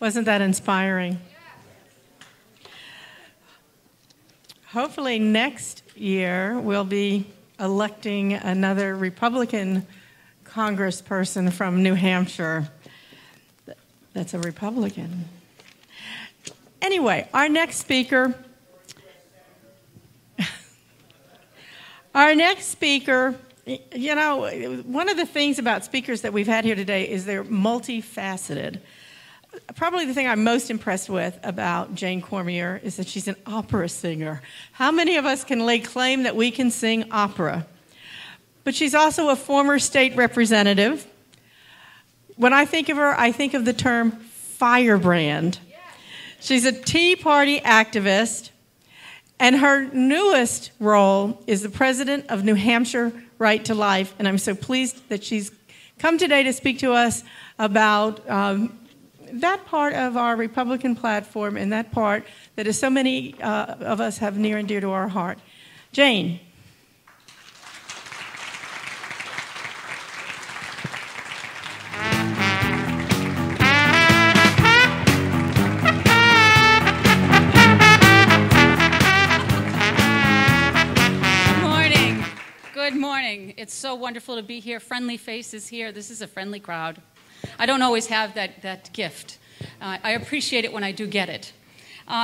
Wasn't that inspiring? Hopefully next year we'll be electing another Republican congressperson from New Hampshire. That's a Republican. Anyway, our next speaker, you know, one of the things about speakers that we've had here today is they're multifaceted. Probably the thing I'm most impressed with about Jane Cormier is that she's an opera singer. How many of us can lay claim that we can sing opera? But she's also a former state representative. When I think of her, I think of the term firebrand. She's a Tea Party activist, and her newest role is the president of New Hampshire Right to Life, and I'm so pleased that she's come today to speak to us about that part of our Republican platform and that part that is so many of us have near and dear to our heart. Jane. Good morning. It's so wonderful to be here. Friendly faces here. This is a friendly crowd. I don't always have that gift. I appreciate it when I do get it.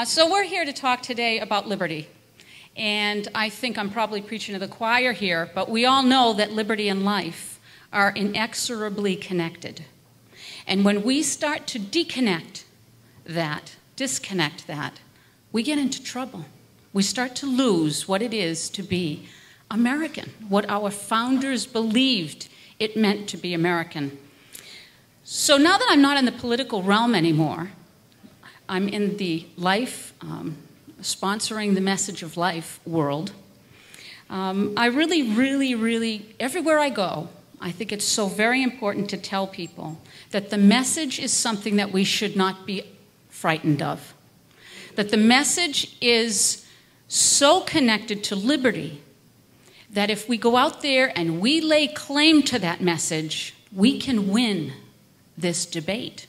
So we're here to talk today about liberty. And I think I'm probably preaching to the choir here, but we all know that liberty and life are inexorably connected. And when we start to disconnect that, we get into trouble. We start to lose what it is to be American, what our founders believed it meant to be American. So now that I'm not in the political realm anymore, I'm in the life, sponsoring the message of life world. I really, everywhere I go, I think it's so very important to tell people that the message is something that we should not be frightened of. That the message is so connected to liberty that if we go out there and we lay claim to that message, we can win this debate.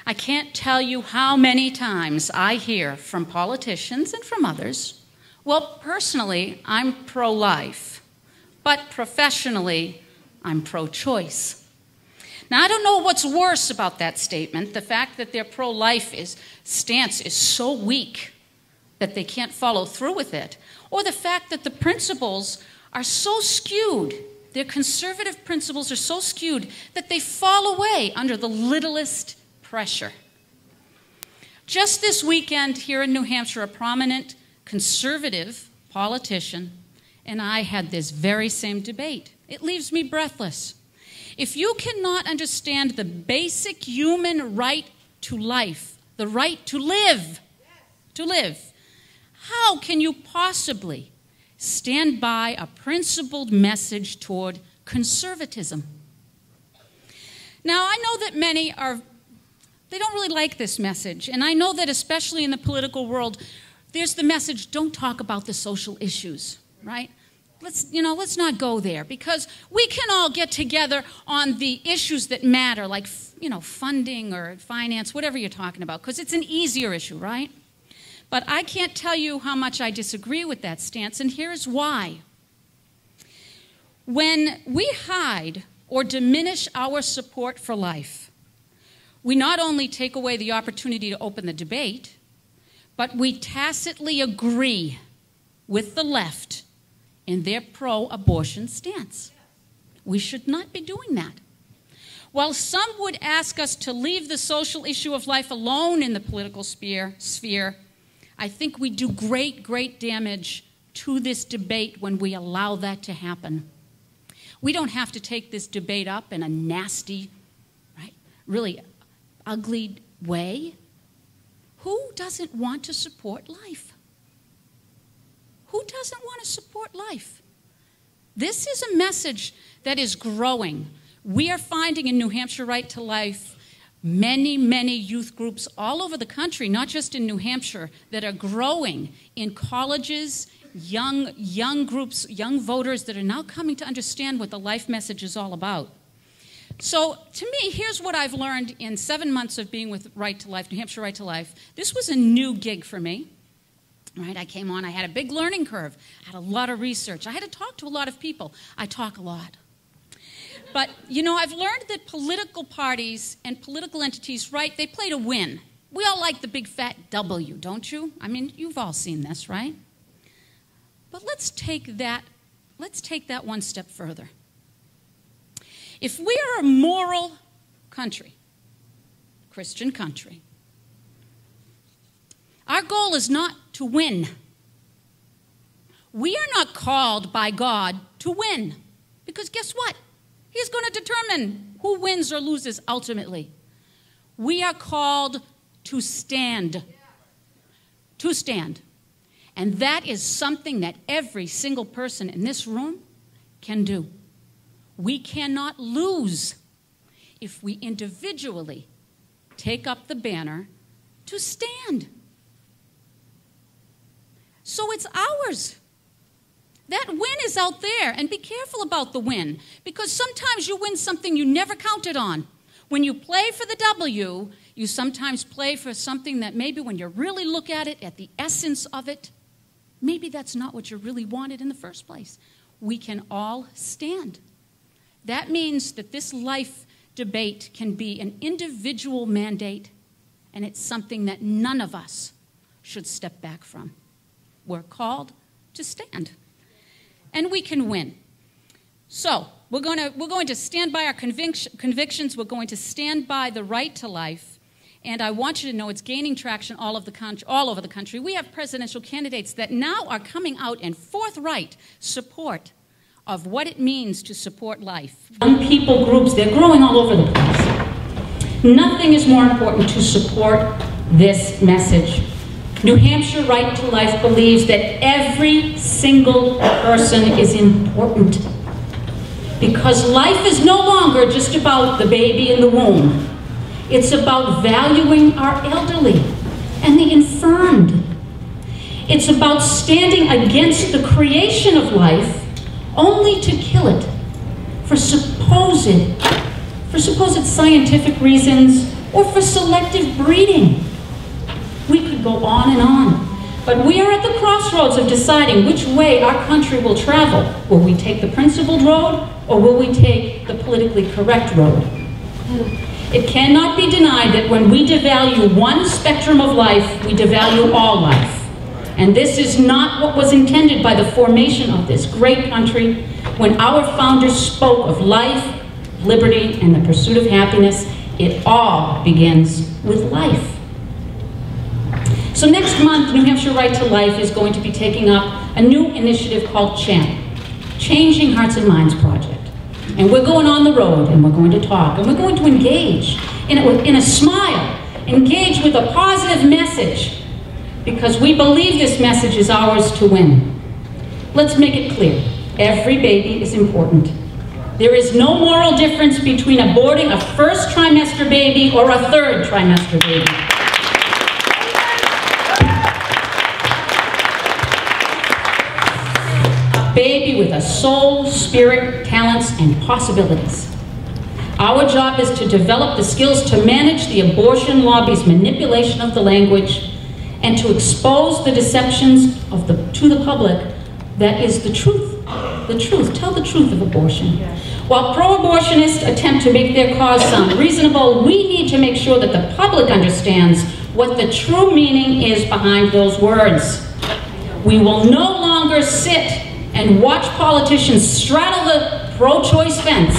I can't tell you how many times I hear from politicians and from others, well, personally, I'm pro-life, but professionally, I'm pro-choice. Now, I don't know what's worse about that statement, the fact that their pro-life stance is so weak that they can't follow through with it, or the fact that the principles are so skewed, their conservative principles are so skewed that they fall away under the littlest pressure. Just this weekend here in New Hampshire, a prominent conservative politician and I had this very same debate. It leaves me breathless. If you cannot understand the basic human right to life, the right to live, how can you possibly stand by a principled message toward conservatism? Now, I know that many they don't really like this message, and I know that especially in the political world, there's the message, don't talk about the social issues, right? Let's not go there, because we can all get together on the issues that matter, like, funding or finance, whatever you're talking about, because it's an easier issue, right? But I can't tell you how much I disagree with that stance, and here's why. When we hide or diminish our support for life, we not only take away the opportunity to open the debate, but we tacitly agree with the left in their pro-abortion stance. We should not be doing that. While some would ask us to leave the social issue of life alone in the political sphere, I think we do great, great damage to this debate when we allow that to happen. We don't have to take this debate up in a nasty, right, really ugly way. Who doesn't want to support life? Who doesn't want to support life? This is a message that is growing. We are finding in New Hampshire Right to Life many, many youth groups all over the country, not just in New Hampshire, that are growing in colleges, young groups, young voters that are now coming to understand what the life message is all about. So to me, here's what I've learned in 7 months of being with Right to Life, New Hampshire Right to Life. This was a new gig for me. Right, I came on, I had a big learning curve. I had a lot of research. I had to talk to a lot of people. I talk a lot. But, you know, I've learned that political parties and political entities, right, they play to win. We all like the big fat W, don't you? I mean, you've all seen this, right? But let's take that one step further. If we are a moral country, Christian country, our goal is not to win. We are not called by God to win. Because guess what? He's going to determine who wins or loses ultimately. We are called to stand. To stand. And that is something that every single person in this room can do. We cannot lose if we individually take up the banner to stand. So it's ours. That win is out there, and be careful about the win, because sometimes you win something you never counted on. When you play for the W, you sometimes play for something that maybe when you really look at it, at the essence of it, maybe that's not what you really wanted in the first place. We can all stand. That means that this life debate can be an individual mandate, and it's something that none of us should step back from. We're called to stand. And we can win. So we're going to stand by our convictions. We're going to stand by the right to life. And I want you to know it's gaining traction all over the country. We have presidential candidates that now are coming out in forthright support of what it means to support life. Young people groups, they're growing all over the place. Nothing is more important to support this message. New Hampshire Right to Life believes that every single person is important, because life is no longer just about the baby in the womb. It's about valuing our elderly and the infirmed. It's about standing against the creation of life only to kill it for supposed scientific reasons or for selective breeding. We could go on and on, but we are at the crossroads of deciding which way our country will travel. Will we take the principled road, or will we take the politically correct road? It cannot be denied that when we devalue one spectrum of life, we devalue all life. And this is not what was intended by the formation of this great country. When our founders spoke of life, liberty, and the pursuit of happiness, it all begins with life. So next month, New Hampshire Right to Life is going to be taking up a new initiative called CHAMP, Changing Hearts and Minds Project. And we're going on the road, and we're going to talk, and we're going to engage in a smile, engage with a positive message, because we believe this message is ours to win. Let's make it clear. Every baby is important. There is no moral difference between aborting a first trimester baby or a third trimester baby. Baby with a soul, spirit, talents, and possibilities. Our job is to develop the skills to manage the abortion lobby's manipulation of the language and to expose the deceptions to the public that is the truth. The truth. Tell the truth of abortion. While pro-abortionists attempt to make their cause sound reasonable, we need to make sure that the public understands what the true meaning is behind those words. We will no longer sit and watch politicians straddle the pro-choice fence.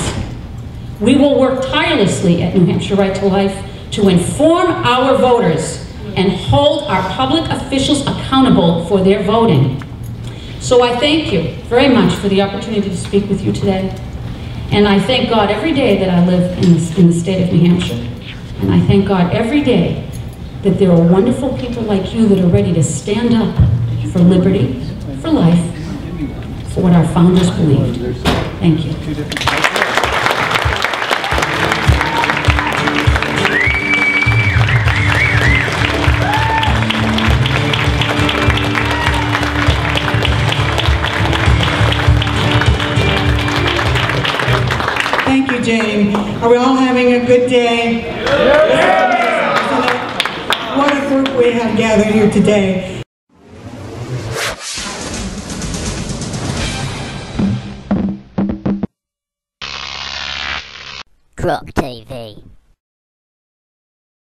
We will work tirelessly at New Hampshire Right to Life to inform our voters and hold our public officials accountable for their voting. So I thank you very much for the opportunity to speak with you today. And I thank God every day that I live in the state of New Hampshire. And I thank God every day that there are wonderful people like you that are ready to stand up for liberty, for life, for what our founders believed. Thank you. Thank you, Jane. Are we all having a good day? What a group we have gathered here today. Croc TV.